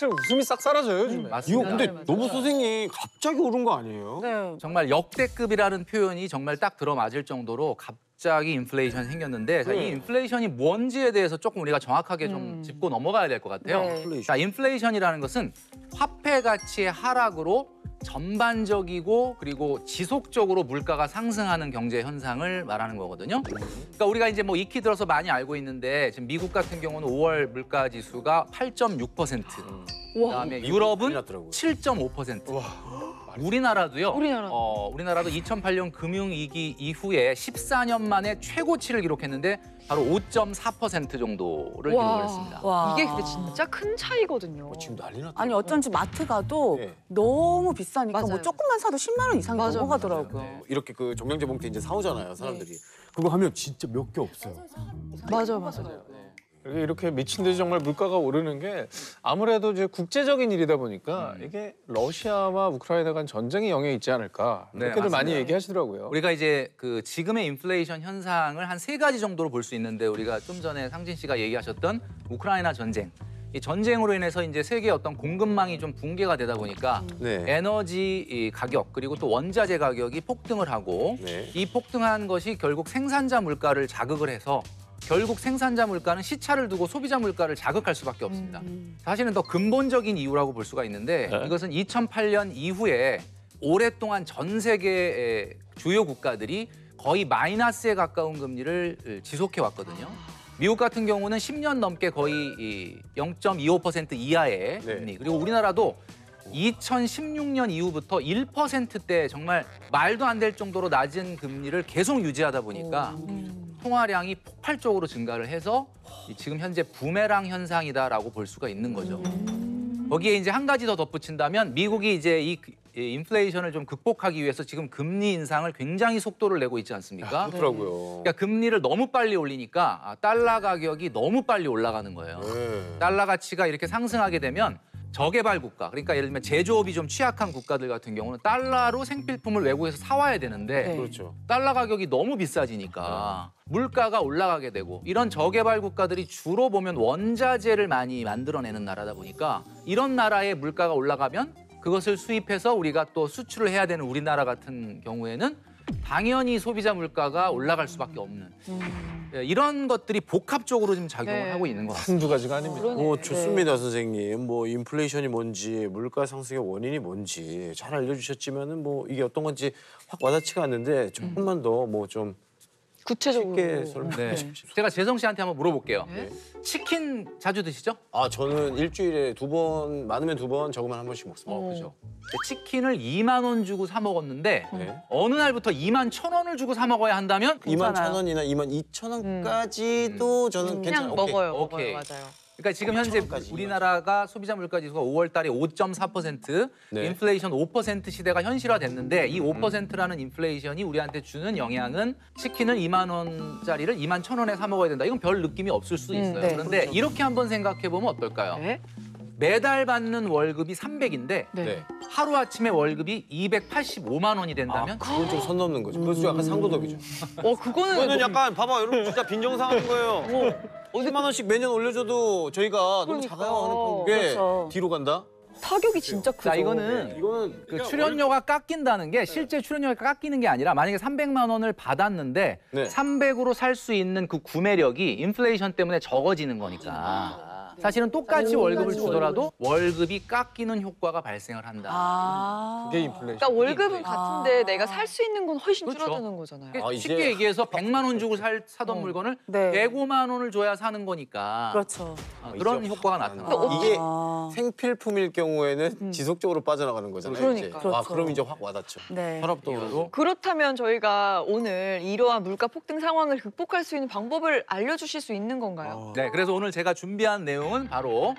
확실히 웃음이 싹 사라져요, 요즘에. 이거 맞습니다. 근데 맞아요. 노부 선생님 갑자기 오른 거 아니에요? 네. 정말 역대급이라는 표현이 정말 딱 들어맞을 정도로 갑자기 인플레이션이 생겼는데 자, 이 인플레이션이 뭔지에 대해서 조금 우리가 정확하게 좀 짚고 넘어가야 될 것 같아요. 네. 자, 인플레이션이라는 것은 화폐 가치의 하락으로 전반적이고 그리고 지속적으로 물가가 상승하는 경제 현상을 말하는 거거든요. 그러니까 우리가 이제 뭐 익히 들어서 많이 알고 있는데 지금 미국 같은 경우는 5월 물가 지수가 8.6%, 그다음에 유럽은 7.5%. 우리나라도요. 우리나라도 2008년 금융위기 이후에 14년 만에 최고치를 기록했는데 바로 5.4% 정도를 기록을 했습니다. 와. 이게 근데 진짜 큰 차이거든요. 지금 난리 났다. 아니 어쩐지 마트 가도 네. 너무 비싸니까 뭐 맞아요. 조금만 사도 10만 원 이상이 맞아요, 넘어가더라고요. 네. 이렇게 그 정량제 봉투 이제 사오잖아요, 사람들이. 그거 하면 진짜 몇 개 없어요. 맞아요. 이렇게 미친 듯이 정말 물가가 오르는 게 아무래도 이제 국제적인 일이다 보니까 이게 러시아와 우크라이나 간 전쟁의 영향이 있지 않을까 네, 이렇게들 많이 맞습니다. 얘기하시더라고요. 우리가 이제 그 지금의 인플레이션 현상을 한 3가지 정도로 볼 수 있는데 우리가 좀 전에 상진 씨가 얘기하셨던 우크라이나 전쟁. 이 전쟁으로 인해서 이제 세계 어떤 공급망이 좀 붕괴가 되다 보니까 네. 에너지 이 가격 그리고 또 원자재 가격이 폭등을 하고 네. 이 폭등한 것이 결국 생산자 물가를 자극을 해서 결국 생산자 물가는 시차를 두고 소비자 물가를 자극할 수밖에 없습니다. 사실은 더 근본적인 이유라고 볼 수가 있는데 이것은 2008년 이후에 오랫동안 전 세계의 주요 국가들이 거의 마이너스에 가까운 금리를 지속해 왔거든요. 미국 같은 경우는 10년 넘게 거의 0.25% 이하의 네. 금리. 그리고 우리나라도 2016년 이후부터 1%대 정말 말도 안 될 정도로 낮은 금리를 계속 유지하다 보니까 통화량이 폭발적으로 증가를 해서 지금 현재 부메랑 현상이다라고 볼 수가 있는 거죠. 거기에 이제 한 가지 더 덧붙인다면 미국이 이제 이 인플레이션을 좀 극복하기 위해서 지금 금리 인상을 굉장히 속도를 내고 있지 않습니까? 그렇더라고요. 그러니까 금리를 너무 빨리 올리니까 달러 가격이 너무 빨리 올라가는 거예요. 네. 달러 가치가 이렇게 상승하게 되면 저개발 국가, 그러니까 예를 들면 제조업이 좀 취약한 국가들 같은 경우는 달러로 생필품을 외국에서 사와야 되는데 네. 그렇죠. 달러 가격이 너무 비싸지니까 물가가 올라가게 되고 이런 저개발 국가들이 주로 보면 원자재를 많이 만들어내는 나라다 보니까 이런 나라의 물가가 올라가면 그것을 수입해서 우리가 또 수출을 해야 되는 우리나라 같은 경우에는 당연히 소비자 물가가 올라갈 수밖에 없는 이런 것들이 복합적으로 지금 작용을 네. 하고 있는 것 같습니다. 한두 가지가 아닙니다. 좋습니다, 선생님. 뭐 인플레이션이 뭔지, 물가 상승의 원인이 뭔지 잘 알려주셨지만은 뭐 이게 어떤 건지 확 와닿지가 않는데 조금만 더 뭐 좀 구체적으로. 쉽게 설명해 네. 주십시오. 제가 재성 씨한테 한번 물어볼게요. 네. 치킨 자주 드시죠? 아, 저는 일주일에 2번, 많으면 2번, 적으면 한 번씩 먹습니다. 그죠. 치킨을 2만 원 주고 사 먹었는데 네. 어느 날부터 2만 1,000원을 주고 사 먹어야 한다면 2만 1,000원이나 2만 2,000원까지도 저는 그냥 괜찮아요. 먹어요. 오케이. 맞아요. 그러니까 지금 현재 1,000원까지. 우리나라가 소비자 물가 지수가 5월 달에 5.4%, 네. 인플레이션 5% 시대가 현실화됐는데 이 5%라는 인플레이션이 우리한테 주는 영향은 치킨을 2만 원짜리를 2만 1,000원에 사 먹어야 된다. 이건 별 느낌이 없을 수 있어요. 네, 그런데 이렇게 한번 생각해 보면 어떨까요? 네. 매달 받는 월급이 300인데 네. 하루아침에 월급이 285만 원이 된다면 그건 좀 선 넘는 거죠. 그건 좀 약간 상도덕이죠. 그거는 그거는 약간 봐봐, 여러분 진짜 빈정상하는 거예요. 10만 원씩 매년 올려줘도 저희가 너무 작아요 하는 판국에 그렇죠. 뒤로 간다? 타격이 진짜 크죠. 자, 이거는 이거는 그 출연료가 깎인다는 게 실제 출연료가 깎이는 게 아니라 만약에 300만 원을 받았는데 네. 300으로 살 수 있는 그 구매력이 인플레이션 때문에 적어지는 거니까 사실은 똑같이 월급을 주더라도 월급이 깎이는 효과가 발생을 한다. 아. 그게 인플레이션. 그러니까 월급은 인플레이션. 같은데 내가 살 수 있는 건 훨씬 그렇죠. 줄어드는 거잖아요. 아, 이제- 쉽게 얘기해서 100만 원 주고 사던 물건을 네. 105만 원을 줘야 사는 거니까 그렇죠. 그런 이제 효과가 확 나타난다. 근데 이게 아. 생필품일 경우에는 지속적으로 빠져나가는 거잖아요. 그러니까. 이제. 아, 그렇죠. 그럼 이제 확 와닿죠. 네. 혈압도 오르고. 그렇다면 저희가 오늘 이러한 물가 폭등 상황을 극복할 수 있는 방법을 알려주실 수 있는 건가요? 네, 그래서 오늘 제가 준비한 내용은 바로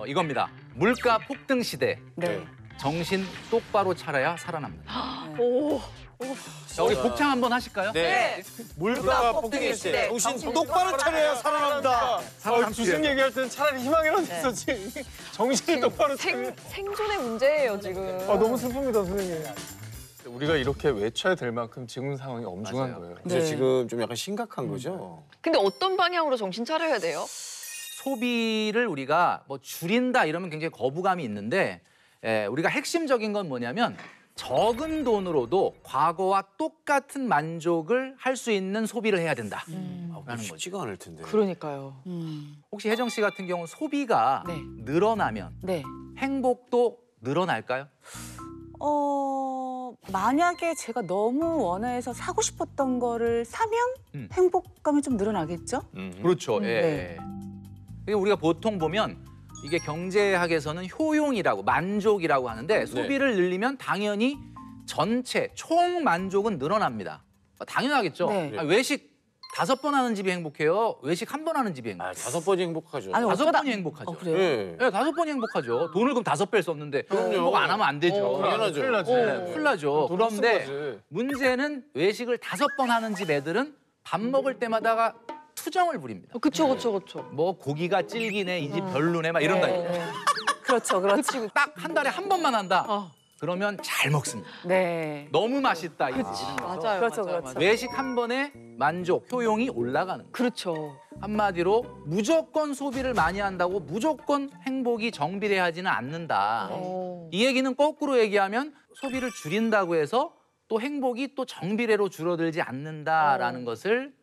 이겁니다. 물가 폭등 시대. 네. 정신 똑바로 차려야 살아납니다. 오. 자, 우리 복창 한번 하실까요? 네. 물가 폭등일 때 정신 똑바로 차려야 살아납니다. 주식 얘기할 때는 차라리 희망이라도 있었지. 정신을 똑바로 차려. 생존의 문제예요, 지금. 너무 슬픕니다, 선생님. 우리가 이렇게 외쳐야 될 만큼 지금 상황이 엄중한 맞아요. 거예요. 이제 네. 지금 좀 약간 심각한 거죠. 근데 어떤 방향으로 정신 차려야 돼요? 소비를 우리가 뭐 줄인다 이러면 굉장히 거부감이 있는데 우리가 핵심적인 건 뭐냐면 적은 돈으로도 과거와 똑같은 만족을 할 수 있는 소비를 해야 된다. 라는 거죠. 쉽지가 않을 텐데. 그러니까요. 혹시 혜정 씨 같은 경우는 소비가 네. 늘어나면 네. 행복도 늘어날까요? 만약에 제가 너무 원해서 사고 싶었던 거를 사면 행복감이 좀 늘어나겠죠? 그렇죠. 예. 네. 그러니까 우리가 보통 보면 이게 경제학에서는 효용이라고 만족이라고 하는데 소비를 늘리면 당연히 전체 총 만족은 늘어납니다. 당연하겠죠. 네. 외식 5번 하는 집이 행복해요. 외식 1번 하는 집이 행복해요. 5번이 행복하죠. 아니, 5번이 행복하죠. 그래요? 예. 네, 5번이 행복하죠. 돈을 그럼 5배를 썼는데 행복 안 하면 안 되죠. 당연하죠. 큰일 나지. 큰일 나죠. 돈 없는 그런데 거지. 문제는 외식을 5번 하는 집 애들은 밥 먹을 때마다가 투정을 부립니다. 그쵸, 그쵸, 그쵸. 뭐 고기가 질기네, 이 집 별로네 막 이런다니까. 그렇죠, 그렇죠. 딱 한 달에 한 번만 한다. 어. 그러면 잘 먹습니다. 네. 너무 맛있다. 이거. 맞아요. 그렇죠, 맞아요, 그렇죠. 외식 한 번에 만족, 효용이 올라가는 거예요. 그렇죠. 한마디로 무조건 소비를 많이 한다고 무조건 행복이 정비례하지는 않는다. 어. 이 얘기는 거꾸로 얘기하면 소비를 줄인다고 해서 또 행복이 또 정비례로 줄어들지 않는다라는 것을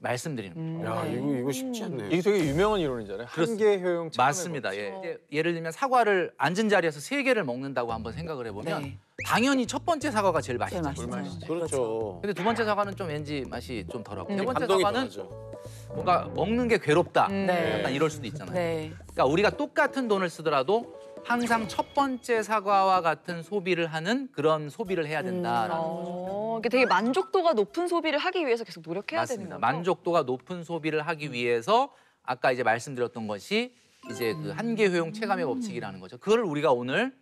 말씀드리는 거예요. 야, 이거 쉽지 않네. 이게 되게 유명한 이론이잖아요. 한계 효용 체감의 맞습니다. 법칙. 예. 예를 들면 사과를 앉은 자리에서 3개를 먹는다고 한번 생각을 해보면 네. 당연히 첫 번째 사과가 제일 제일 맛있죠. 맛있죠. 그렇죠. 근데 두 번째 사과는 좀 왠지 맛이 좀 덜하고 세 번째 감동이 사과는 덜하죠. 뭔가 먹는 게 괴롭다. 네. 약간 이럴 수도 있잖아요. 네. 그러니까 우리가 똑같은 돈을 쓰더라도 항상 첫 번째 사과와 같은 소비를 하는 그런 소비를 해야 된다라는 거죠. 이게 되게 만족도가 높은 소비를 하기 위해서 계속 노력해야 맞습니다. 되는 거죠. 만족도가 높은 소비를 하기 위해서 아까 이제 말씀드렸던 것이 이제 그 한계 효용 체감의 법칙이라는 거죠. 그걸 우리가 오늘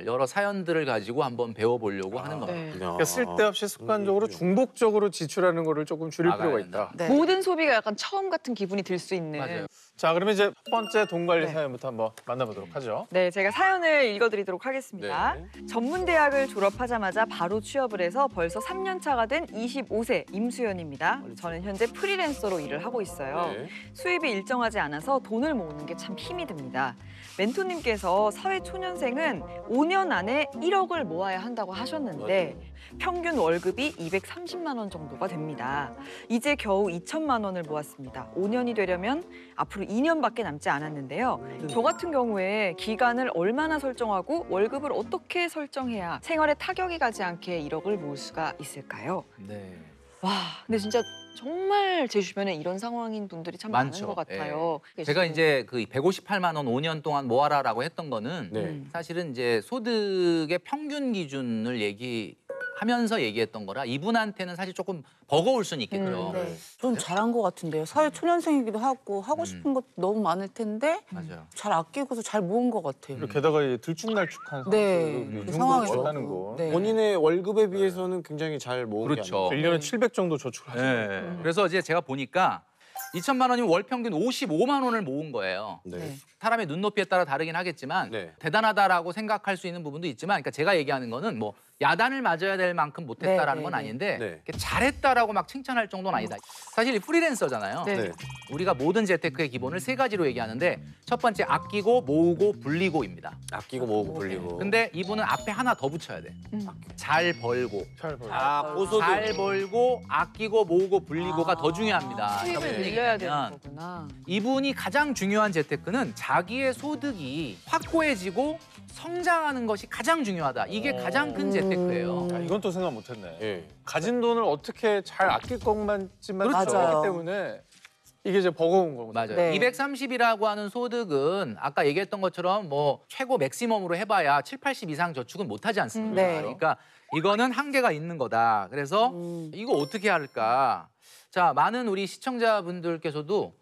여러 사연들을 가지고 한번 배워보려고 하는 겁니다. 네. 그러니까 쓸데없이 습관적으로 중복적으로 지출하는 거를 조금 줄일 막아야 필요가 된다. 있다. 네. 모든 소비가 약간 처음 같은 기분이 들 수 있는. 맞아요. 자, 그러면 이제 첫 번째 돈 관리 네. 사연부터 한번 만나보도록 하죠. 네, 제가 사연을 읽어드리도록 하겠습니다. 네. 전문대학을 졸업하자마자 바로 취업을 해서 벌써 3년 차가 된 25세 임수연입니다. 저는 현재 프리랜서로 일을 하고 있어요. 네. 수입이 일정하지 않아서 돈을 모으는 게 참 힘이 듭니다. 멘토님께서 사회초년생은 5년 안에 1억을 모아야 한다고 하셨는데 평균 월급이 230만 원 정도가 됩니다. 이제 겨우 2천만 원을 모았습니다. 5년이 되려면 앞으로 2년밖에 남지 않았는데요. 저 같은 경우에 기간을 얼마나 설정하고 월급을 어떻게 설정해야 생활에 타격이 가지 않게 1억을 모을 수가 있을까요? 네. 와, 근데 진짜 정말 제 주변에 이런 상황인 분들이 참 많죠. 많은 것 같아요. 제가 이제 그 158만 원 5년 동안 모아라라고 했던 거는 네. 사실은 이제 소득의 평균 기준을 얘기하면서 얘기했던 거라 이분한테는 사실 조금 버거울 수는 있겠고요. 네. 전 잘한 것 같은데요. 사회 초년생이기도 하고 싶은 것도 너무 많을 텐데 맞아요. 잘 아끼고서 잘 모은 것 같아요. 그리고 게다가 이 들쭉날쭉한 네, 상황도 그 상황에서 있다는 거. 네. 본인의 월급에 비해서는 굉장히 잘 모은 그렇죠. 게 아니에요. 1년에 700 정도 저축을 하시는 네. 그래서 이제 제가 보니까 2천만 원이면 월 평균 55만 원을 모은 거예요. 네. 사람의 눈높이에 따라 다르긴 하겠지만 네. 대단하다라고 생각할 수 있는 부분도 있지만 그러니까 제가 얘기하는 거는 뭐 야단을 맞아야 될 만큼 못했다라는 네, 건 네, 아닌데 네. 이렇게 잘했다라고 막 칭찬할 정도는 아니다. 사실 이 프리랜서잖아요. 네. 네. 우리가 모든 재테크의 기본을 3가지로 얘기하는데 첫 번째 아끼고 모으고 불리고입니다. 아끼고 모으고 불리고. 근데 이분은 앞에 하나 더 붙여야 돼. 잘 벌고. 잘 벌. 고소득. 잘 벌고 아끼고 모으고 불리고가 더 중요합니다. 수입을 무슨 늘려야 얘기냐면 되는 거구나. 이분이 가장 중요한 재테크는 자기의 소득이 확고해지고 성장하는 것이 가장 중요하다. 이게 가장 큰 재테크예요. 야, 이건 또 생각 못했네. 예. 가진 돈을 어떻게 잘 아낄 것만큼만 그렇죠. 생각하기 때문에 이게 이제 버거운 거구나. 맞아요. 네. 230이라고 하는 소득은 아까 얘기했던 것처럼 뭐 최고 맥시멈으로 해봐야 7, 80 이상 저축은 못하지 않습니까? 네. 그러니까 이거는 한계가 있는 거다. 그래서 이거 어떻게 할까? 자, 많은 우리 시청자분들께서도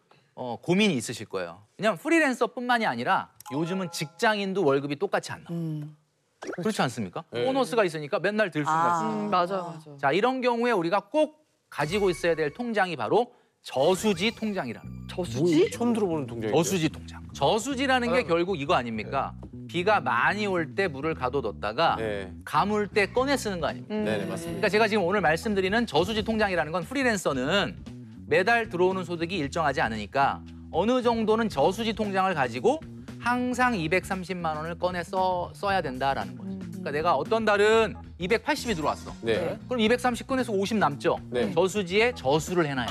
고민이 있으실 거예요. 왜냐하면 프리랜서뿐만이 아니라 요즘은 직장인도 월급이 똑같지 않나. 그렇지 않습니까? 네. 보너스가 있으니까 맨날 들 수가 있어요. 맞아. 자, 이런 경우에 우리가 꼭 가지고 있어야 될 통장이 바로 저수지 통장이라는 거예요. 저수지? 처음 들어보는 통장이죠. 저수지 통장. 저수지라는 게 결국 이거 아닙니까? 비가 많이 올 때 물을 가둬뒀다가 네. 가물 때 꺼내 쓰는 거 아닙니까? 네, 맞습니다. 그러니까 제가 지금 오늘 말씀드리는 저수지 통장이라는 건 프리랜서는 매달 들어오는 소득이 일정하지 않으니까 어느 정도는 저수지 통장을 가지고 항상 230만 원을 꺼내 써야 된다라는 거죠. 그러니까 내가 어떤 달은 280이 들어왔어. 네. 그럼 230 꺼내서 50 남죠. 네. 저수지에 저수를 해놔요.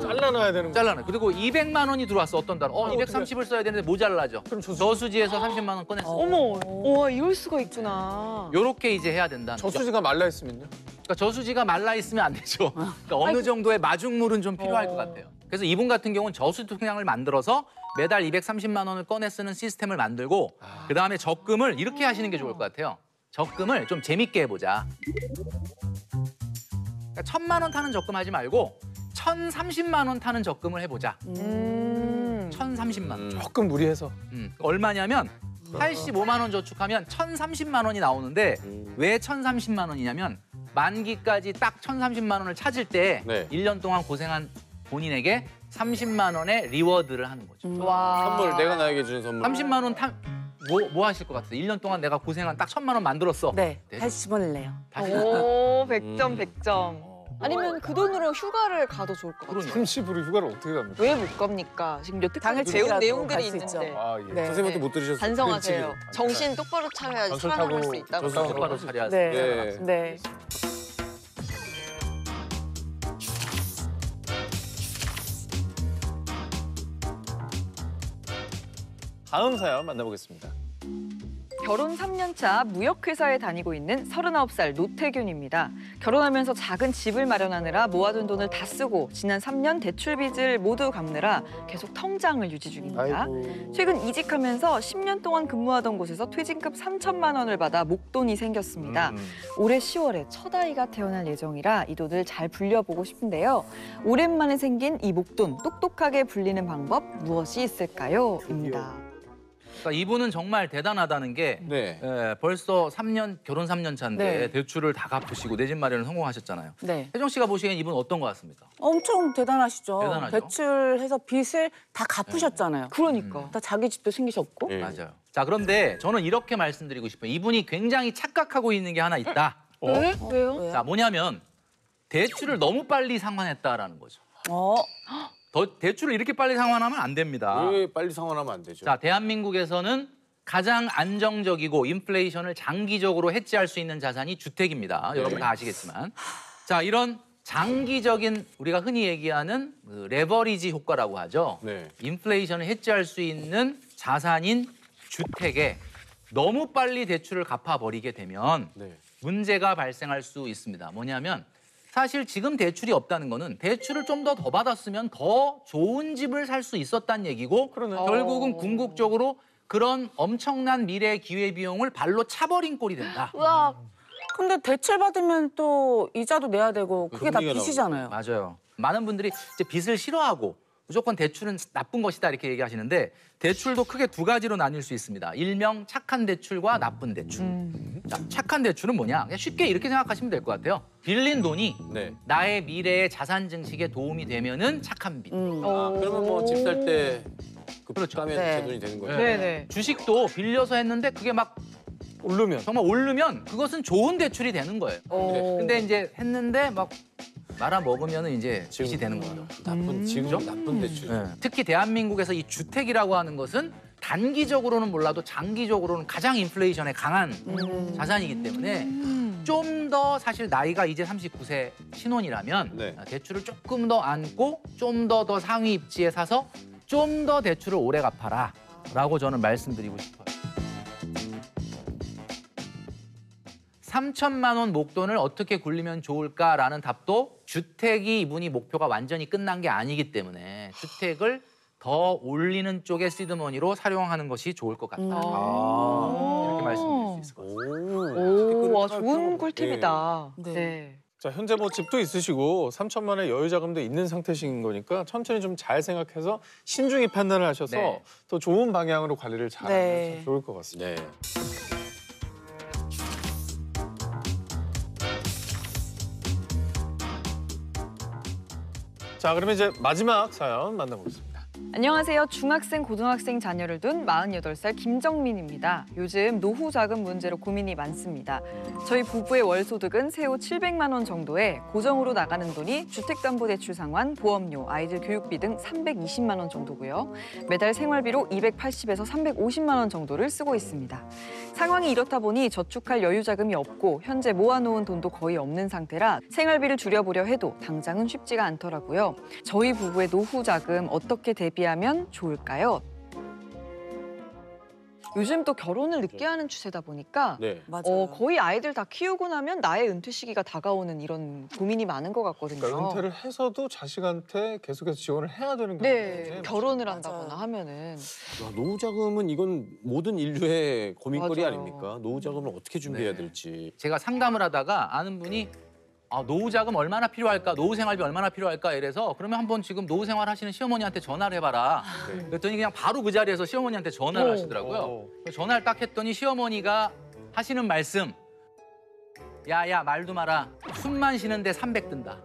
잘라놔야 되는 거. 잘라놔. 그리고 200만 원이 들어왔어 어떤 달은. 230을 써야 되는데 모자라죠. 그럼 저수지에서 30만 원 꺼냈어. 어머, 와 이럴 수가 있구나. 요렇게 이제 해야 된다는 거죠. 저수지가 말라 있으면요? 그러니까 저수지가 말라 있으면 안 되죠. 그러니까 어느 정도의 마중물은 좀 필요할 것 같아요. 그래서 이분 같은 경우는 저수지 통장을 만들어서 매달 230만 원을 꺼내 쓰는 시스템을 만들고 그다음에 적금을 이렇게 하시는 게 좋을 것 같아요. 적금을 좀 재밌게 해보자. 그러니까 1,000만 원 타는 적금 하지 말고 1,030만 원 타는 적금을 해보자. 1,030만 원. 조금 무리해서. 얼마냐면 85만 원 저축하면 1,030만 원이 나오는데 왜 1,030만 원이냐면 만기까지 딱 1,030만 원을 찾을 때 네. 1년 동안 고생한 본인에게 30만 원의 리워드를 하는 거죠. 와. 선물 내가 나에게 주는 선물. 30만 원 뭐 하실 것 같아요? 1년 동안 내가 고생한 딱 1,000만 원 만들었어. 네, 네. 다시 집어낼래요. 다시 오, 100점, 100점. 아니면 그 돈으로 휴가를 가도 좋을 것 같아요. 30으로 휴가를 어떻게 갑니까? 왜 못 갑니까? 지금 여태까지 당일치기라도 배운 갈 내용들이 수 있죠. 있는데. 아, 예. 네. 선생님한테 못 들으셨어요? 반성하세요. 그렇지. 정신 똑바로 차려야지 전철 살아남을 타고 수 있다고. 전철 똑바로 차려야 네. 네. 네. 다음 사연 만나보겠습니다. 결혼 3년 차 무역회사에 다니고 있는 39살 노태균입니다. 결혼하면서 작은 집을 마련하느라 모아둔 돈을 다 쓰고 지난 3년 대출 빚을 모두 갚느라 계속 통장을 유지 중입니다. 아이고. 최근 이직하면서 10년 동안 근무하던 곳에서 퇴직금 3천만 원을 받아 목돈이 생겼습니다. 올해 10월에 첫 아이가 태어날 예정이라 이 돈을 잘 불려보고 싶은데요. 오랜만에 생긴 이 목돈 똑똑하게 불리는 방법 무엇이 있을까요? 입니다. 그러니까 이분은 정말 대단하다는 게 네. 벌써 결혼 3년 차인데 네. 대출을 다 갚으시고 내 집 마련을 성공하셨잖아요. 네. 혜정 씨가 보시기엔 이분 어떤 것 같습니까? 엄청 대단하시죠. 대단하죠. 대출해서 빚을 다 갚으셨잖아요. 그러니까. 다 자기 집도 생기셨고. 네. 맞아요. 자, 그런데 저는 이렇게 말씀드리고 싶어요. 이분이 굉장히 착각하고 있는 게 하나 있다. 왜? 왜요? 왜요? 자, 뭐냐면 대출을 너무 빨리 상환했다라는 거죠. 대출을 이렇게 빨리 상환하면 안 됩니다. 왜 빨리 상환하면 안 되죠? 자, 대한민국에서는 가장 안정적이고 인플레이션을 장기적으로 해지할 수 있는 자산이 주택입니다. 여러분 다 아시겠지만. 자, 이런 장기적인 우리가 흔히 얘기하는 그 레버리지 효과라고 하죠. 네. 인플레이션을 해지할 수 있는 자산인 주택에 너무 빨리 대출을 갚아버리게 되면 네. 문제가 발생할 수 있습니다. 뭐냐면 사실 지금 대출이 없다는 거는 대출을 좀 더 받았으면 더 좋은 집을 살 수 있었다는 얘기고 결국은 궁극적으로 그런 엄청난 미래 기회비용을 발로 차버린 꼴이 된다. 와, 근데 대출 받으면 또 이자도 내야 되고 그게 다 금리가 빚이잖아요. 맞아요. 많은 분들이 이제 빚을 싫어하고 무조건 대출은 나쁜 것이다 이렇게 얘기하시는데 대출도 크게 두 가지로 나뉠 수 있습니다. 일명 착한 대출과 나쁜 대출. 자, 착한 대출은 뭐냐? 그냥 쉽게 이렇게 생각하시면 될 것 같아요. 빌린 돈이 네. 나의 미래의 자산 증식에 도움이 되면은 착한 빚. 그러면 뭐 집 살 때 그렇죠. 가면 네. 제 돈이 되는 거죠. 네네. 주식도 빌려서 했는데 그게 막 오르면. 정말 오르면 그것은 좋은 대출이 되는 거예요. 근데 이제 했는데 막 말아 먹으면 이제 빚이 되는 거죠. 지금 나쁜 대출. 특히 대한민국에서 이 주택이라고 하는 것은 단기적으로는 몰라도 장기적으로는 가장 인플레이션에 강한 자산이기 때문에 좀 더 사실 나이가 이제 39세 신혼이라면 네. 대출을 조금 더 안고 좀 더 상위 입지에 사서 좀 더 대출을 오래 갚아라 라고 저는 말씀드리고 싶어요. 3천만 원 목돈을 어떻게 굴리면 좋을까라는 답도 주택이 이분이 목표가 완전히 끝난 게 아니기 때문에 주택을 더 올리는 쪽의 시드머니로 사용하는 것이 좋을 것 같다. 이렇게 말씀드릴 수 있을 것 같습니다. 오, 와, 좋은 꿀팁이다. 네. 네. 자, 현재 뭐 집도 있으시고 3천만 원의 여유 자금도 있는 상태신 거니까 천천히 좀 잘 생각해서 신중히 판단을 하셔서 네. 더 좋은 방향으로 관리를 잘하면 네. 참 좋을 것 같습니다. 네. 자, 그러면 이제 마지막 사연 만나보겠습니다. 안녕하세요. 중학생, 고등학생 자녀를 둔 48살 김정민입니다. 요즘 노후 자금 문제로 고민이 많습니다. 저희 부부의 월 소득은 세후 700만 원 정도에 고정으로 나가는 돈이 주택담보대출 상환, 보험료, 아이들 교육비 등 320만 원 정도고요. 매달 생활비로 280에서 350만 원 정도를 쓰고 있습니다. 상황이 이렇다 보니 저축할 여유 자금이 없고 현재 모아놓은 돈도 거의 없는 상태라 생활비를 줄여보려 해도 당장은 쉽지가 않더라고요. 저희 부부의 노후 자금 어떻게 대비하면 좋을까요? 요즘 또 결혼을 늦게 하는 추세다 보니까 네. 맞아요. 거의 아이들 다 키우고 나면 나의 은퇴 시기가 다가오는 이런 고민이 많은 것 같거든요. 그러니까 은퇴를 해서도 자식한테 계속해서 지원을 해야 되는 경우가 네, 굉장히 결혼을 맞아요. 한다거나 하면은 야, 노후 자금은 이건 모든 인류의 고민거리 맞아요. 아닙니까? 노후 자금을 어떻게 준비해야 네. 될지. 제가 상담을 하다가 아는 분이 노후 자금 얼마나 필요할까, 노후 생활비 얼마나 필요할까 이래서 그러면 한번 지금 노후 생활 하시는 시어머니한테 전화를 해봐라. 네. 그랬더니 그냥 바로 그 자리에서 시어머니한테 전화를 오. 하시더라고요. 전화를 딱 했더니 시어머니가 하시는 말씀. 야야 말도 마라. 숨만 쉬는데 300 든다.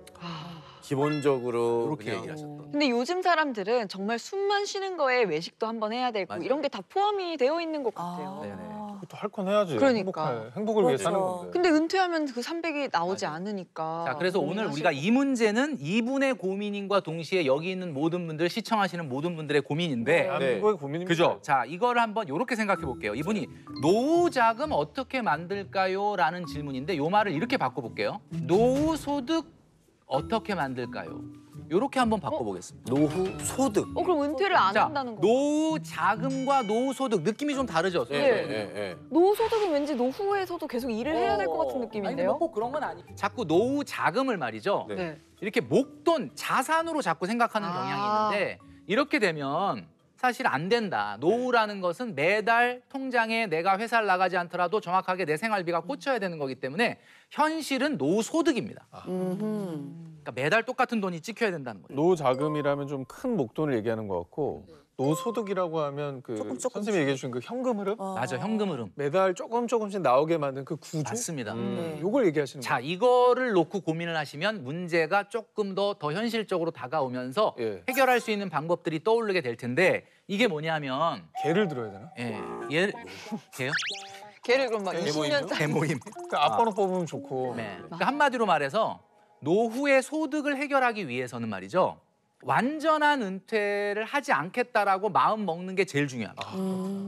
기본적으로 이렇게 그냥 얘기하셨던. 근데 요즘 사람들은 정말 숨만 쉬는 거에 외식도 한번 해야 되고 맞아요. 이런 게 다 포함이 되어 있는 것 같아요. 네네. 그것도 할 건 해야지. 그러니까. 행복을 위해 그렇죠. 사는 건데. 근데 은퇴하면 그 300이 나오지 맞아요. 않으니까. 자, 그래서 오늘 고민하실 우리가 이 문제는 이분의 고민인과 동시에 여기 있는 모든 분들, 시청하시는 모든 분들의 고민인데 대한민국의 고민입니다. 그죠? 자, 이거를 한번 이렇게 생각해 볼게요. 이분이 노후 자금 어떻게 만들까요? 라는 질문인데 요 말을 이렇게 바꿔볼게요. 노후 소득 어떻게 만들까요? 이렇게 한번 바꿔보겠습니다. 노후 소득. 그럼 은퇴를 안 자, 한다는 거. 노후 자금과 노후 소득 느낌이 좀 다르죠? 예, 네. 예, 예. 노후 소득은 왠지 노후에서도 계속 일을 해야 될 것 같은 느낌인데요. 꼭 그런 건 아니. 자꾸 노후 자금을 말이죠. 네. 네. 이렇게 목돈, 자산으로 자꾸 생각하는 아. 경향이 있는데 이렇게 되면 사실 안 된다. 노후라는 것은 매달 통장에 내가 회사를 나가지 않더라도 정확하게 내 생활비가 꽂혀야 되는 거기 때문에 현실은 노후 소득입니다. 그러니까 매달 똑같은 돈이 찍혀야 된다는 거죠. 노후 자금이라면 좀 큰 목돈을 얘기하는 것 같고 노후 소득이라고 하면 그 조금씩. 선생님이 얘기해 주신 그 현금 흐름 맞아, 현금 흐름. 매달 조금씩 나오게 만든 그 구조 맞습니다. 네. 요걸 얘기하시는 자, 거예요. 이거를 놓고 고민을 하시면 문제가 조금 더 현실적으로 다가오면서 예. 해결할 수 있는 방법들이 떠오르게 될 텐데 이게 뭐냐면 개를 들어야 되나? 개요? 걔를 그럼 막 개모임이요? 20년 개모임. 그러니까 앞번호 뽑으면 좋고. 네. 그러니까 한마디로 말해서 노후의 소득을 해결하기 위해서는 말이죠. 완전한 은퇴를 하지 않겠다라고 마음 먹는 게 제일 중요합니다.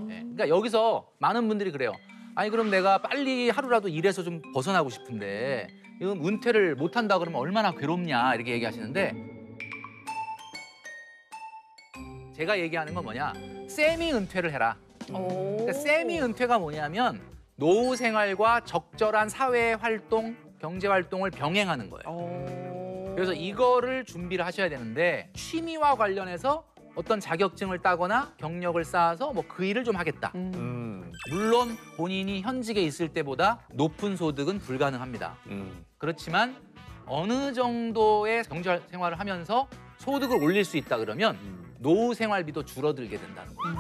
네. 그러니까 여기서 많은 분들이 그래요. 아니 그럼 내가 빨리 하루라도 일해서 좀 벗어나고 싶은데 이건 은퇴를 못 한다 그러면 얼마나 괴롭냐 이렇게 얘기하시는데 제가 얘기하는 건 뭐냐? 세미 은퇴를 해라. 그러니까 세미 은퇴가 뭐냐면 노후 생활과 적절한 사회 활동, 경제 활동을 병행하는 거예요. 그래서 이거를 준비를 하셔야 되는데 취미와 관련해서 어떤 자격증을 따거나 경력을 쌓아서 뭐 그 일을 좀 하겠다. 물론 본인이 현직에 있을 때보다 높은 소득은 불가능합니다. 그렇지만 어느 정도의 경제 생활을 하면서 소득을 올릴 수 있다 그러면 노후 생활비도 줄어들게 된다는 거예요.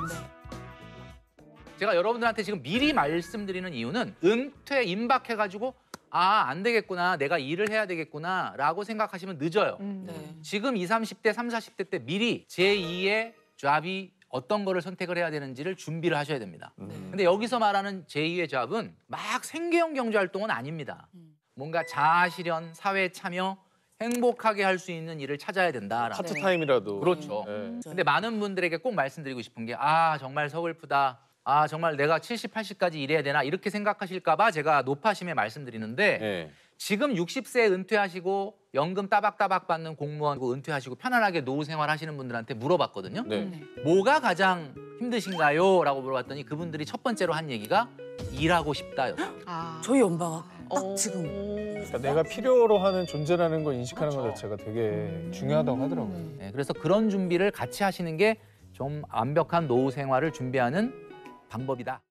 제가 여러분들한테 지금 미리 말씀드리는 이유는 은퇴 임박해가지고 안 되겠구나, 내가 일을 해야 되겠구나 라고 생각하시면 늦어요. 네. 지금 20, 30대, 30, 40대 때 미리 제2의 잡이 어떤 거를 선택을 해야 되는지를 준비를 하셔야 됩니다. 근데 여기서 말하는 제2의 잡은 막 생계형 경제활동은 아닙니다. 뭔가 자아실현, 사회 참여, 행복하게 할 수 있는 일을 찾아야 된다라는 파트타임이라도. 그렇죠. 네. 근데 많은 분들에게 꼭 말씀드리고 싶은 게 정말 서글프다. 정말 내가 70, 80까지 일해야 되나 이렇게 생각하실까 봐 제가 노파심에 말씀드리는데 예. 지금 60세에 은퇴하시고 연금 따박따박 받는 공무원 은퇴하시고 편안하게 노후 생활 하시는 분들한테 물어봤거든요. 네. 뭐가 가장 힘드신가요? 라고 물어봤더니 그분들이 첫 번째로 한 얘기가 일하고 싶다였어요. 저희 엄마가 딱 지금. 그러니까 내가 필요로 하는 존재라는 걸 인식하는 것 그렇죠. 자체가 되게 중요하다고 하더라고요. 네, 그래서 그런 준비를 같이 하시는 게 좀 완벽한 노후 생활을 준비하는 방법이다.